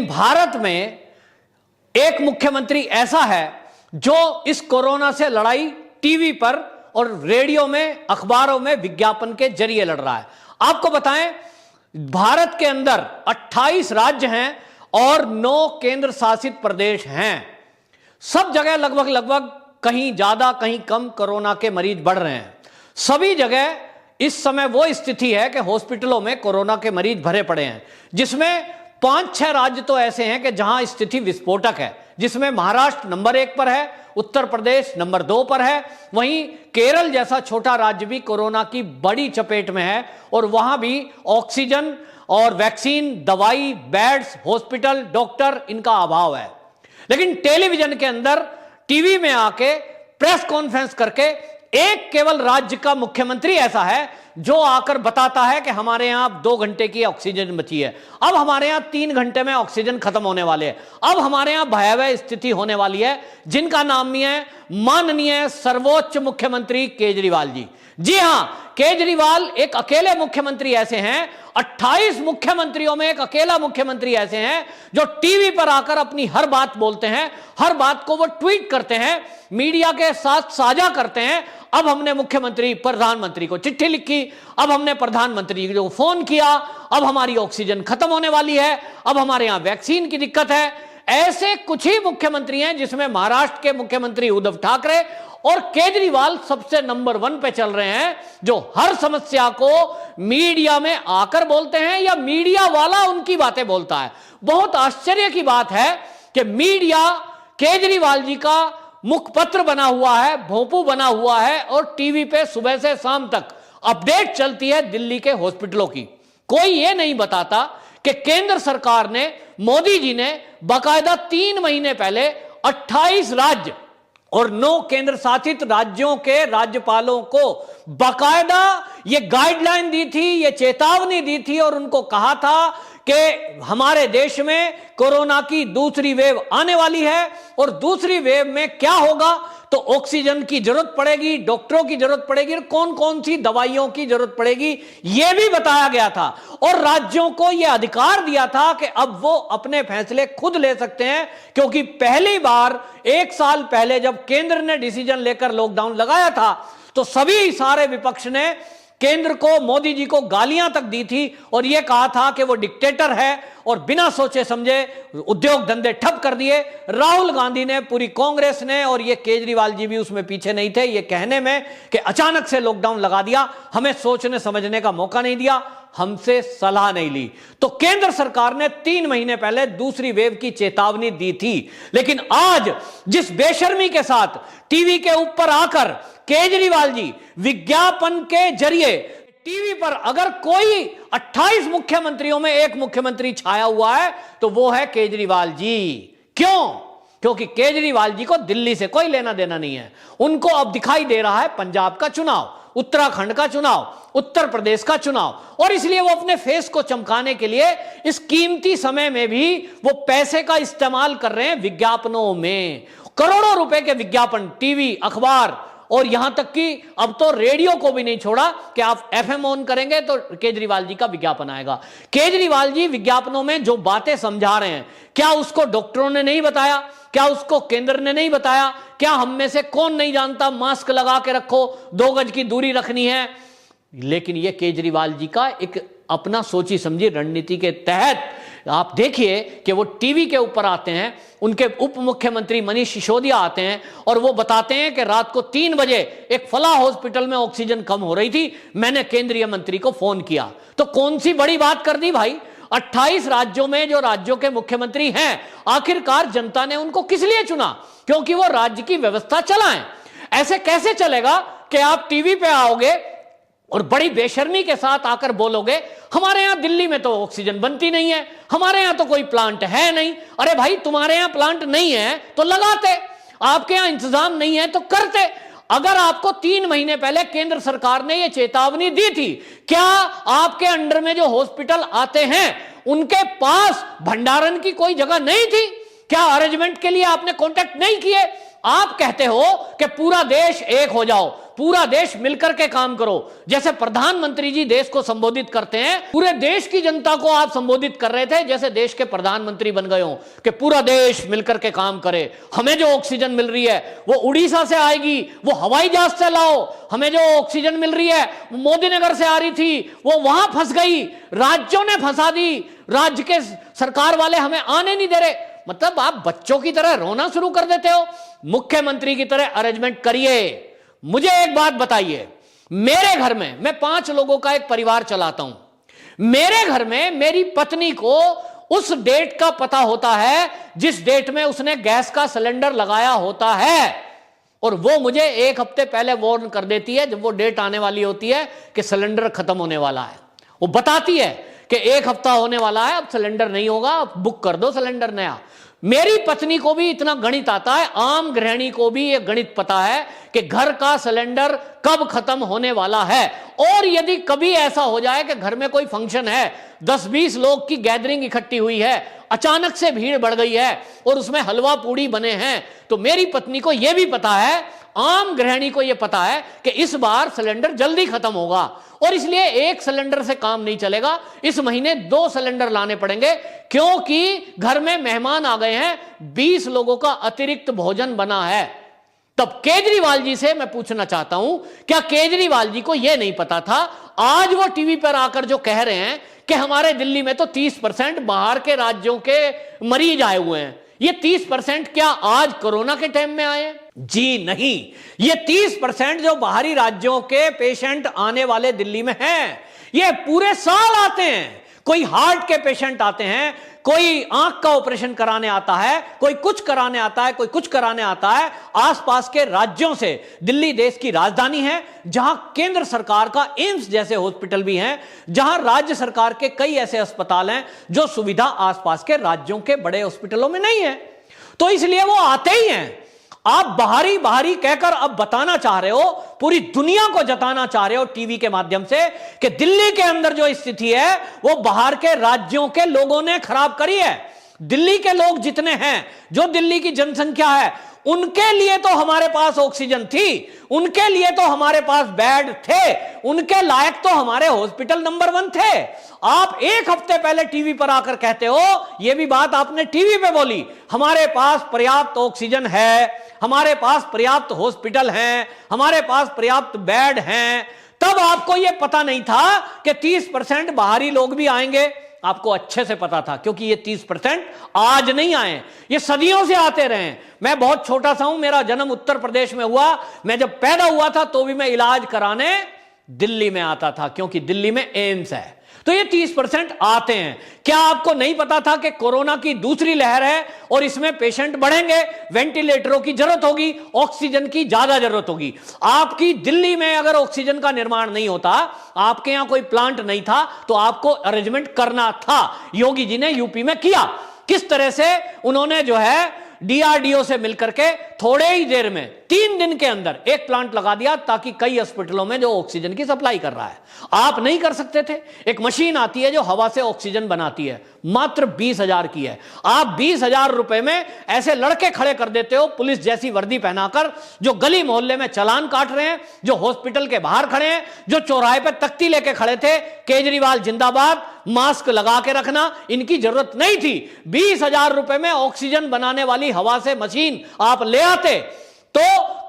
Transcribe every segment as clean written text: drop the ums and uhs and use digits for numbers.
भारत में एक मुख्यमंत्री ऐसा है जो इस कोरोना से लड़ाई टीवी पर और रेडियो में, अखबारों में विज्ञापन के जरिए लड़ रहा है। आपको बताएं, भारत के अंदर 28 राज्य हैं और 9 केंद्र शासित प्रदेश हैं। सब जगह लगभग कहीं ज्यादा कहीं कम कोरोना के मरीज बढ़ रहे हैं। सभी जगह इस समय वो स्थिति है कि हॉस्पिटलों में कोरोना के मरीज भरे पड़े हैं, जिसमें 5-6 राज्य तो ऐसे हैं कि जहां स्थिति विस्फोटक है, जिसमें महाराष्ट्र नंबर 1 पर है, उत्तर प्रदेश नंबर 2 पर है, वहीं केरल जैसा छोटा राज्य भी कोरोना की बड़ी चपेट में है और वहां भी ऑक्सीजन और वैक्सीन, दवाई, बेड्स, हॉस्पिटल, डॉक्टर, इनका अभाव है। लेकिन टेलीविजन के अंदर, टीवी में आके प्रेस कॉन्फ्रेंस करके एक केवल राज्य का मुख्यमंत्री ऐसा है जो आकर बताता है कि हमारे यहां 2 घंटे की ऑक्सीजन बची है, अब हमारे यहां 3 घंटे में ऑक्सीजन खत्म होने वाले है, अब हमारे यहां भयावह स्थिति होने वाली है, जिनका नाम ही है माननीय सर्वोच्च मुख्यमंत्री केजरीवाल जी। जी हां, केजरीवाल एक अकेले मुख्यमंत्री ऐसे हैं, 28 मुख्यमंत्रियों में एक अकेला मुख्यमंत्री ऐसे हैं जो टीवी पर आकर अपनी हर बात बोलते हैं, हर बात को वो ट्वीट करते हैं, मीडिया के साथ साझा करते हैं। अब हमने प्रधानमंत्री को चिट्ठी लिखी, अब हमने प्रधानमंत्री को फोन किया, अब हमारी ऑक्सीजन खत्म होने वाली है, अब हमारे यहां वैक्सीन की दिक्कत है। ऐसे कुछ ही मुख्यमंत्री हैं, जिसमें महाराष्ट्र के मुख्यमंत्री उद्धव ठाकरे और केजरीवाल सबसे नंबर 1 पे चल रहे हैं, जो हर समस्या को मीडिया में आकर बोलते हैं या मीडिया वाला उनकी बातें बोलता है। बहुत आश्चर्य की बात है कि मीडिया केजरीवाल जी का मुखपत्र बना हुआ है, भोंपू बना हुआ है और टीवी पे सुबह से शाम तक अपडेट चलती है दिल्ली के हॉस्पिटलों की। कोई ये नहीं बताता कि केंद्र सरकार ने, मोदी जी ने बाकायदा 3 महीने पहले 28 राज्य और 9 केंद्र शासित राज्यों के राज्यपालों को बाकायदा ये गाइडलाइन दी थी, ये चेतावनी दी थी और उनको कहा था कि हमारे देश में कोरोना की दूसरी वेव आने वाली है और दूसरी वेव में क्या होगा तो ऑक्सीजन की जरूरत पड़ेगी, डॉक्टरों की जरूरत पड़ेगी और कौन कौन सी दवाइयों की जरूरत पड़ेगी, यह भी बताया गया था। और राज्यों को यह अधिकार दिया था कि अब वो अपने फैसले खुद ले सकते हैं, क्योंकि पहली बार 1 साल पहले जब केंद्र ने डिसीजन लेकर लॉकडाउन लगाया था तो सभी सारे विपक्ष ने केंद्र को, मोदी जी को गालियां तक दी थी और यह कहा था कि वो डिक्टेटर है और बिना सोचे समझे उद्योग धंधे ठप कर दिए। राहुल गांधी ने, पूरी कांग्रेस ने और ये केजरीवाल जी भी उसमें पीछे नहीं थे, ये कहने में कि अचानक से लॉकडाउन लगा दिया, हमें सोचने समझने का मौका नहीं दिया, हमसे सलाह नहीं ली। तो केंद्र सरकार ने 3 महीने पहले दूसरी वेव की चेतावनी दी थी। लेकिन आज जिस बेशर्मी के साथ टीवी के ऊपर आकर केजरीवाल जी विज्ञापन के जरिए टीवी पर, अगर कोई 28 मुख्यमंत्रियों में एक मुख्यमंत्री छाया हुआ है तो वो है केजरीवाल जी। क्यों? क्योंकि केजरीवाल जी को दिल्ली से कोई लेना देना नहीं है। उनको अब दिखाई दे रहा है पंजाब का चुनाव, उत्तराखंड का चुनाव, उत्तर प्रदेश का चुनाव, और इसलिए वो अपने फेस को चमकाने के लिए इस कीमती समय में भी वो पैसे का इस्तेमाल कर रहे हैं विज्ञापनों में। करोड़ों रुपए के विज्ञापन टीवी, अखबार और यहां तक कि अब तो रेडियो को भी नहीं छोड़ा कि आप एफएम ऑन करेंगे तो केजरीवाल जी का विज्ञापन आएगा। केजरीवाल जी विज्ञापनों में जो बातें समझा रहे हैं, क्या उसको डॉक्टरों ने नहीं बताया? क्या उसको केंद्र ने नहीं बताया? क्या हम में से कौन नहीं जानता मास्क लगा के रखो, 2 गज की दूरी रखनी है? लेकिन यह केजरीवाल जी का एक अपना सोची समझी रणनीति के तहत आप देखिए कि वो टीवी के ऊपर आते हैं, उनके उप मुख्यमंत्री मनीष सिसोदिया आते हैं और वो बताते हैं कि रात को 3 बजे एक फलाह हॉस्पिटल में ऑक्सीजन कम हो रही थी, मैंने केंद्रीय मंत्री को फोन किया। तो कौन सी बड़ी बात कर दी भाई? 28 राज्यों में जो राज्यों के मुख्यमंत्री हैं, आखिरकार जनता ने उनको किस लिए चुना? क्योंकि वो राज्य की व्यवस्था चलाएं। ऐसे कैसे चलेगा कि आप टीवी पे आओगे और बड़ी बेशर्मी के साथ आकर बोलोगे हमारे यहां दिल्ली में तो ऑक्सीजन बनती नहीं है, हमारे यहां तो कोई प्लांट है नहीं। अरे भाई, तुम्हारे यहां प्लांट नहीं है तो लगाते, आपके यहां इंतजाम नहीं है तो करते। अगर आपको 3 महीने पहले केंद्र सरकार ने यह चेतावनी दी थी, क्या आपके अंडर में जो हॉस्पिटल आते हैं उनके पास भंडारण की कोई जगह नहीं थी? क्या अरेंजमेंट के लिए आपने कांटेक्ट नहीं किए? आप कहते हो कि पूरा देश एक हो जाओ, पूरा देश मिलकर के काम करो। जैसे प्रधानमंत्री जी देश को संबोधित करते हैं, पूरे देश की जनता को आप संबोधित कर रहे थे जैसे देश के प्रधानमंत्री बन गए हो कि पूरा देश मिलकर के काम करे। हमें जो ऑक्सीजन मिल रही है वो उड़ीसा से आएगी, वो हवाई जहाज से लाओ। हमें जो ऑक्सीजन मिल रही है वो मोदी नगर से आ रही थी, वो वहां फंस गई, राज्यों ने फंसा दी, राज्य के सरकार वाले हमें आने नहीं दे रहे। मतलब आप बच्चों की तरह रोना शुरू कर देते हो। मुख्यमंत्री की तरह अरेंजमेंट करिए। मुझे एक बात बताइए, मेरे घर में मैं 5 लोगों का एक परिवार चलाता हूं। मेरे घर में मेरी पत्नी को उस डेट का पता होता है जिस डेट में उसने गैस का सिलेंडर लगाया होता है, और वो मुझे 1 हफ्ते पहले वार्न कर देती है जब वो डेट आने वाली होती है कि सिलेंडर खत्म होने वाला है। वो बताती है कि 1 हफ्ता होने वाला है, अब सिलेंडर नहीं होगा, अब बुक कर दो सिलेंडर नया। मेरी पत्नी को भी इतना गणित आता है, आम गृहिणी को भी यह गणित पता है कि घर का सिलेंडर कब खत्म होने वाला है। और यदि कभी ऐसा हो जाए कि घर में कोई फंक्शन है, 10-20 लोग की गैदरिंग इकट्ठी हुई है, अचानक से भीड़ बढ़ गई है और उसमें हलवा पूड़ी बने हैं, तो मेरी पत्नी को यह भी पता है, आम गृहिणी को यह पता है कि इस बार सिलेंडर जल्दी खत्म होगा और इसलिए 1 सिलेंडर से काम नहीं चलेगा, इस महीने 2 सिलेंडर लाने पड़ेंगे, क्योंकि घर में मेहमान आ गए हैं, 20 लोगों का अतिरिक्त भोजन बना है। तब केजरीवाल जी से मैं पूछना चाहता हूं, क्या केजरीवाल जी को यह नहीं पता था? आज वो टीवी पर आकर जो कह रहे हैं कि हमारे दिल्ली में तो 30% बाहर के राज्यों के मरीज आए हुए हैं, ये 30% क्या आज कोरोना के टाइम में आए? जी नहीं, ये 30% जो बाहरी राज्यों के पेशेंट आने वाले दिल्ली में हैं, ये पूरे साल आते हैं। कोई हार्ट के पेशेंट आते हैं, कोई आंख का ऑपरेशन कराने आता है, कोई कुछ कराने आता है, कोई कुछ कराने आता है। आसपास के राज्यों से, दिल्ली देश की राजधानी है जहां केंद्र सरकार का एम्स जैसे हॉस्पिटल भी हैं, जहां राज्य सरकार के कई ऐसे अस्पताल हैं जो सुविधा आसपास के राज्यों के बड़े हॉस्पिटलों में नहीं है, तो इसलिए वो आते ही हैं। आप बाहरी बाहरी कहकर अब बताना चाह रहे हो, पूरी दुनिया को जताना चाह रहे हो टीवी के माध्यम से कि दिल्ली के अंदर जो स्थिति है वो बाहर के राज्यों के लोगों ने खराब करी है। दिल्ली के लोग जितने हैं, जो दिल्ली की जनसंख्या है, उनके लिए तो हमारे पास ऑक्सीजन थी, उनके लिए तो हमारे पास बेड थे, उनके लायक तो हमारे हॉस्पिटल नंबर 1 थे। आप 1 हफ्ते पहले टीवी पर आकर कहते हो, यह भी बात आपने टीवी पे बोली, हमारे पास पर्याप्त ऑक्सीजन है, हमारे पास पर्याप्त हॉस्पिटल हैं, हमारे पास पर्याप्त बेड हैं। तब आपको यह पता नहीं था कि 30% बाहरी लोग भी आएंगे। आपको अच्छे से पता था, क्योंकि ये 30% आज नहीं आए, ये सदियों से आते रहे। मैं बहुत छोटा सा हूं, मेरा जन्म उत्तर प्रदेश में हुआ, मैं जब पैदा हुआ था तो भी मैं इलाज कराने दिल्ली में आता था, क्योंकि दिल्ली में एम्स है। तो ये 30% आते हैं। क्या आपको नहीं पता था कि कोरोना की दूसरी लहर है और इसमें पेशेंट बढ़ेंगे, वेंटिलेटरों की जरूरत होगी, ऑक्सीजन की ज्यादा जरूरत होगी? आपकी दिल्ली में अगर ऑक्सीजन का निर्माण नहीं होता, आपके यहां कोई प्लांट नहीं था, तो आपको अरेंजमेंट करना था। योगी जी ने यूपी में किया। किस तरह से उन्होंने जो है डीआरडीओ से मिलकर के थोड़े ही देर में 3 दिन के अंदर एक प्लांट लगा दिया, ताकि कई अस्पतालों में जो ऑक्सीजन की सप्लाई कर रहा है, आप नहीं कर सकते थे। एक मशीन आती है जो हवा से ऑक्सीजन बनाती है, मात्र 20,000 की है। आप 20,000 रुपए में ऐसे लड़के खड़े कर देते हो पुलिस जैसी वर्दी पहनाकर, जो गली मोहल्ले में चालान काट रहे हैं, जो हॉस्पिटल के बाहर खड़े हैं, जो चौराहे पे तख्ती लेके खड़े थे, केजरीवाल जिंदाबाद, मास्क लगा के रखना, इनकी जरूरत नहीं थी। 20,000 रुपए में ऑक्सीजन बनाने वाली हवा से मशीन आप ले आते तो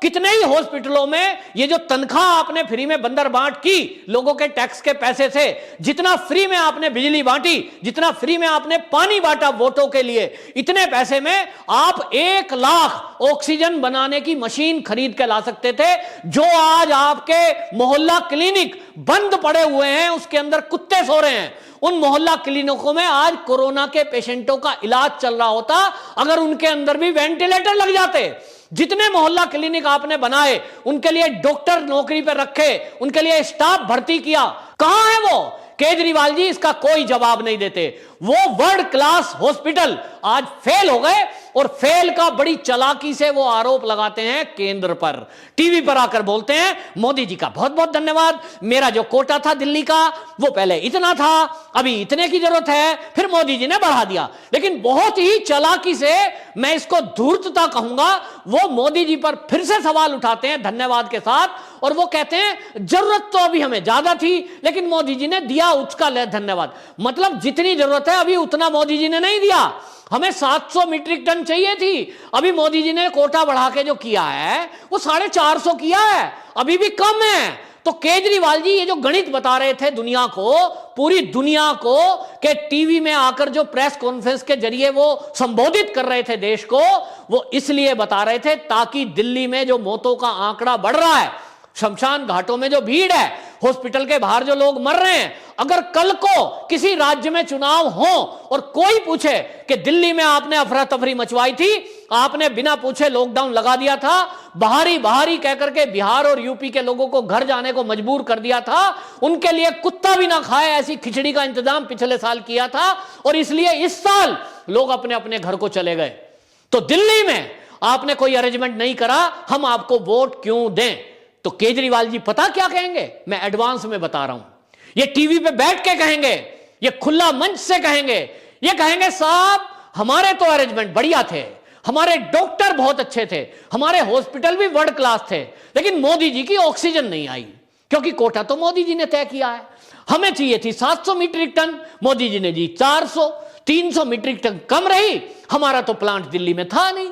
कितने ही हॉस्पिटलों में ये जो तनख्वाह आपने फ्री में बंदर बांट की लोगों के टैक्स के पैसे से, जितना फ्री में आपने बिजली बांटी, जितना फ्री में आपने पानी बांटा वोटों के लिए, इतने पैसे में आप 1 लाख ऑक्सीजन बनाने की मशीन खरीद के ला सकते थे। जो आज आपके मोहल्ला क्लिनिक बंद पड़े हुए हैं, उसके अंदर कुत्ते सो रहे हैं, उन मोहल्ला क्लिनिकों में आज कोरोना के पेशेंटों का इलाज चल रहा होता अगर उनके अंदर भी वेंटिलेटर लग जाते। जितने मोहल्ला क्लिनिक आपने बनाए, उनके लिए डॉक्टर नौकरी पर रखे, उनके लिए स्टाफ भर्ती किया, कहां है वो? केजरीवाल जी इसका कोई जवाब नहीं देते। वो वर्ल्ड क्लास हॉस्पिटल आज फेल हो गए, और फेल का बड़ी चालाकी से वो आरोप लगाते हैं केंद्र पर। टीवी पर आकर बोलते हैं मोदी जी का बहुत बहुत धन्यवाद, मेरा जो कोटा था दिल्ली का वो पहले इतना था, अभी इतने की जरूरत है, फिर मोदी जी ने बढ़ा दिया। लेकिन बहुत ही चालाकी से, मैं इसको धूर्तता कहूंगा, वो मोदी जी पर फिर से सवाल उठाते हैं धन्यवाद के साथ, और वो कहते हैं जरूरत तो अभी हमें ज्यादा थी लेकिन मोदी जी ने दिया, उसका धन्यवाद। मतलब जितनी जरूरत है अभी उतना मोदी जी ने नहीं दिया। हमें 700 मीट्रिक टन चाहिए थी, अभी मोदी जी ने कोटा बढ़ा के जो किया है वो 450 किया है, अभी भी कम है। तो केजरीवाल जी ये जो गणित बता रहे थे दुनिया को, पूरी दुनिया को, कि टीवी में आकर जो प्रेस कॉन्फ्रेंस के जरिए वो संबोधित कर रहे थे देश को, वो इसलिए बता रहे थे ताकि दिल्ली में जो मौतों का आंकड़ा बढ़ रहा है, शमशान घाटों में जो भीड़ है, हॉस्पिटल के बाहर जो लोग मर रहे हैं, अगर कल को किसी राज्य में चुनाव हो और कोई पूछे कि दिल्ली में आपने अफरा तफरी मचवाई थी, आपने बिना पूछे लॉकडाउन लगा दिया था, बाहरी बाहरी कहकर के बिहार और यूपी के लोगों को घर जाने को मजबूर कर दिया था, उनके लिए कुत्ता भी ना खाए ऐसी खिचड़ी का इंतजाम पिछले साल किया था और इसलिए इस साल लोग अपने अपने घर को चले गए, तो दिल्ली में आपने कोई अरेंजमेंट नहीं करा, हम आपको वोट क्यों दें? तो केजरीवाल जी पता क्या कहेंगे, मैं एडवांस में बता रहा हूं, ये टीवी पे बैठ के कहेंगे, ये खुला मंच से कहेंगे, ये कहेंगे साहब हमारे तो अरेंजमेंट बढ़िया थे, हमारे डॉक्टर बहुत अच्छे थे, हमारे हॉस्पिटल भी वर्ल्ड क्लास थे, लेकिन मोदी जी की ऑक्सीजन नहीं आई क्योंकि कोटा तो मोदी जी ने तय किया है। हमें चाहिए थी 700 मीट्रिक टन, मोदी जी ने दी 400, 300 मीट्रिक टन कम रही, हमारा तो प्लांट दिल्ली में था नहीं।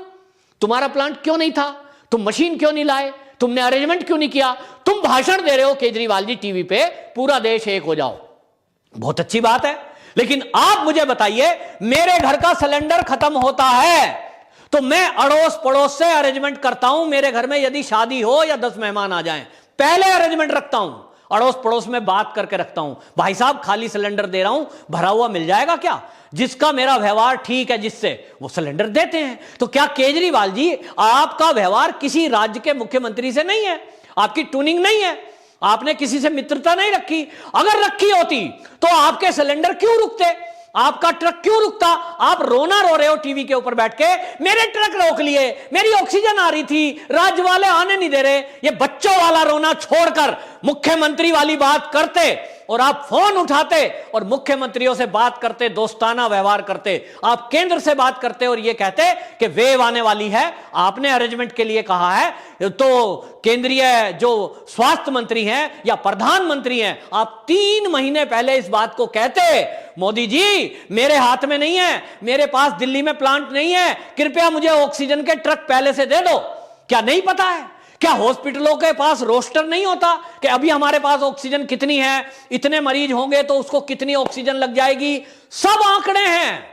तुम्हारा प्लांट क्यों नहीं था? तुम मशीन क्यों नहीं लाए? तुमने अरेंजमेंट क्यों नहीं किया? तुम भाषण दे रहे हो केजरीवाल जी टीवी पे, पूरा देश एक हो जाओ, बहुत अच्छी बात है, लेकिन आप मुझे बताइए मेरे घर का सिलेंडर खत्म होता है तो मैं अड़ोस पड़ोस से अरेंजमेंट करता हूं, मेरे घर में यदि शादी हो या 10 मेहमान आ जाएं, पहले अरेंजमेंट रखता हूं, अड़ोस पड़ोस में बात करके रखता हूं, भाई साहब खाली सिलेंडर दे रहा हूं, भरा हुआ मिल जाएगा क्या? जिसका मेरा व्यवहार ठीक है जिससे, वो सिलेंडर देते हैं। तो क्या केजरीवाल जी आपका व्यवहार किसी राज्य के मुख्यमंत्री से नहीं है? आपकी ट्यूनिंग नहीं है? आपने किसी से मित्रता नहीं रखी? अगर रखी होती तो आपके सिलेंडर क्यों रुकते? आपका ट्रक क्यों रुकता? आप रोना रो रहे हो टीवी के ऊपर बैठ के, मेरे ट्रक रोक लिए, मेरी ऑक्सीजन आ रही थी, राज्य वाले आने नहीं दे रहे। ये बच्चों वाला रोना छोड़कर मुख्यमंत्री वाली बात करते और आप फोन उठाते और मुख्यमंत्रियों से बात करते, दोस्ताना व्यवहार करते, आप केंद्र से बात करते और ये कहते कि वेव आने वाली है, आपने अरेंजमेंट के लिए कहा है, तो केंद्रीय जो स्वास्थ्य मंत्री हैं या प्रधानमंत्री हैं, आप 3 महीने पहले इस बात को कहते, मोदी जी मेरे हाथ में नहीं है, मेरे पास दिल्ली में प्लांट नहीं है, कृपया मुझे ऑक्सीजन के ट्रक पहले से दे दो। क्या नहीं पता है? क्या हॉस्पिटलों के पास रोस्टर नहीं होता कि अभी हमारे पास ऑक्सीजन कितनी है, इतने मरीज होंगे तो उसको कितनी ऑक्सीजन लग जाएगी? सब आंकड़े हैं,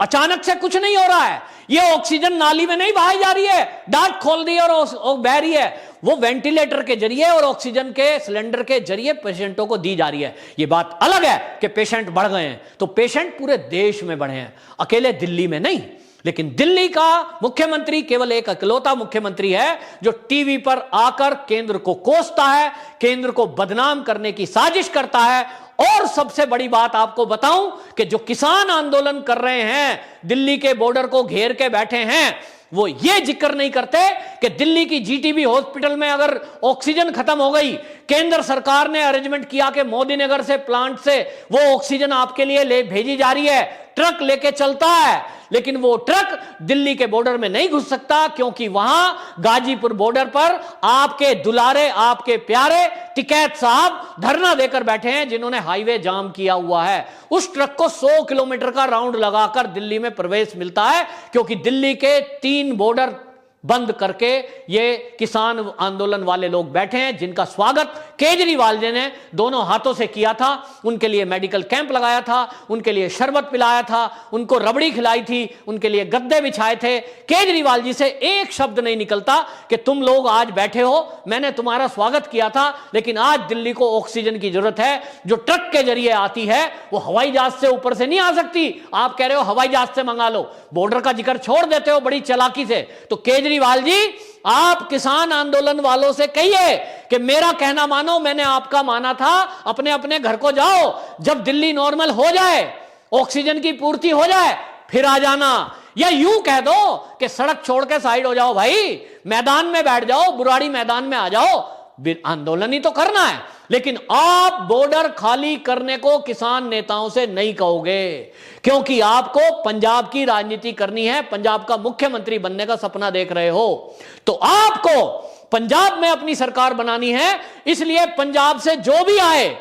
अचानक से कुछ नहीं हो रहा है। ये ऑक्सीजन नाली में नहीं बहाई जा रही है, डाट खोल दी और बह रही है, वो वेंटिलेटर के जरिए और ऑक्सीजन के सिलेंडर के जरिए पेशेंटों को दी जा रही है। ये बात अलग है कि पेशेंट बढ़ गए हैं, तो पेशेंट पूरे देश में बढ़े हैं, अकेले दिल्ली में नहीं। लेकिन दिल्ली का मुख्यमंत्री केवल एक इकलौता मुख्यमंत्री है जो टीवी पर आकर केंद्र को कोसता है, केंद्र को बदनाम करने की साजिश करता है। और सबसे बड़ी बात आपको बताऊं कि जो किसान आंदोलन कर रहे हैं, दिल्ली के बॉर्डर को घेर के बैठे हैं, वो ये जिक्र नहीं करते कि दिल्ली की जीटीबी हॉस्पिटल में अगर ऑक्सीजन खत्म हो गई, केंद्र सरकार ने अरेंजमेंट किया कि मोदी नगर से प्लांट से वो ऑक्सीजन आपके लिए ले भेजी जा रही है, ट्रक लेके चलता है, लेकिन वो ट्रक दिल्ली के बॉर्डर में नहीं घुस सकता क्योंकि वहां गाजीपुर बॉर्डर पर आपके दुलारे, आपके प्यारे टिकैत साहब धरना देकर बैठे हैं, जिन्होंने हाईवे जाम किया हुआ है। उस ट्रक को 100 किलोमीटर का राउंड लगाकर दिल्ली में प्रवेश मिलता है क्योंकि दिल्ली के 3 बॉर्डर बंद करके ये किसान आंदोलन वाले लोग बैठे हैं, जिनका स्वागत केजरीवाल जी ने दोनों हाथों से किया था। उनके लिए मेडिकल कैंप लगाया था, उनके लिए शरबत पिलाया था, उनको रबड़ी खिलाई थी, उनके लिए गद्दे बिछाए थे। केजरीवाल जी से एक शब्द नहीं निकलता कि तुम लोग आज बैठे हो, मैंने तुम्हारा स्वागत किया था, लेकिन आज दिल्ली को ऑक्सीजन की जरूरत है जो ट्रक के जरिए आती है, वो हवाई जहाज से ऊपर से नहीं आ सकती। आप कह रहे हो हवाई जहाज से मंगा लो, बॉर्डर का जिक्र छोड़ देते हो बड़ी चालाकी से। तो केजरीवाल जी आप किसान आंदोलन वालों से कहिए कि मेरा कहना मानो, मैंने आपका माना था, अपने अपने घर को जाओ, जब दिल्ली नॉर्मल हो जाए, ऑक्सीजन की पूर्ति हो जाए, फिर आ जाना। या यूं कह दो कि सड़क छोड़ के साइड हो जाओ भाई, मैदान में बैठ जाओ, बुराड़ी मैदान में आ जाओ, आंदोलन ही तो करना है। लेकिन आप बॉर्डर खाली करने को किसान नेताओं से नहीं कहोगे, क्योंकि आपको पंजाब की राजनीति करनी है, पंजाब का मुख्यमंत्री बनने का सपना देख रहे हो। तो आपको पंजाब में अपनी सरकार बनानी है, इसलिए पंजाब से जो भी आए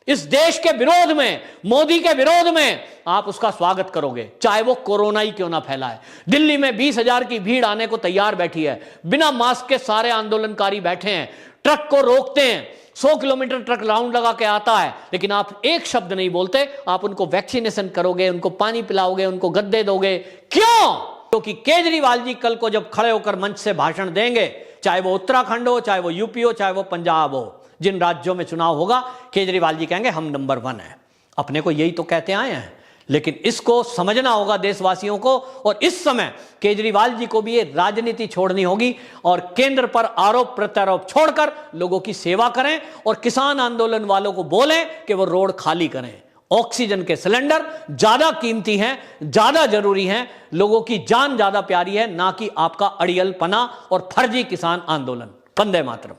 इस देश के विरोध में, मोदी के विरोध में, आप उसका स्वागत करोगे, चाहे वो कोरोना ही क्यों ना फैलाए। दिल्ली में 20,000 की भीड़ आने को तैयार बैठी है, बिना मास्क के सारे आंदोलनकारी बैठे हैं, ट्रक को रोकते हैं, 100 किलोमीटर ट्रक राउंड लगा के आता है, लेकिन आप एक शब्द नहीं बोलते। आप उनको वैक्सीनेशन करोगे, उनको पानी पिलाओगे, उनको गद्दे दोगे, क्यों? क्योंकि केजरीवाल जी कल को जब खड़े होकर मंच से भाषण देंगे, चाहे वो उत्तराखंड हो, चाहे वो यूपी हो, चाहे वो पंजाब हो, जिन राज्यों में चुनाव होगा, केजरीवाल जी कहेंगे हम नंबर 1 है। अपने को यही तो कहते आए हैं, लेकिन इसको समझना होगा देशवासियों को। और इस समय केजरीवाल जी को भी ये राजनीति छोड़नी होगी और केंद्र पर आरोप प्रत्यारोप छोड़कर लोगों की सेवा करें और किसान आंदोलन वालों को बोलें कि वो रोड खाली करें। ऑक्सीजन के सिलेंडर ज्यादा कीमती हैं, ज्यादा जरूरी हैं, लोगों की जान ज्यादा प्यारी है, ना कि आपका अड़ियलपना और फर्जी किसान आंदोलन। वंदे मातरम।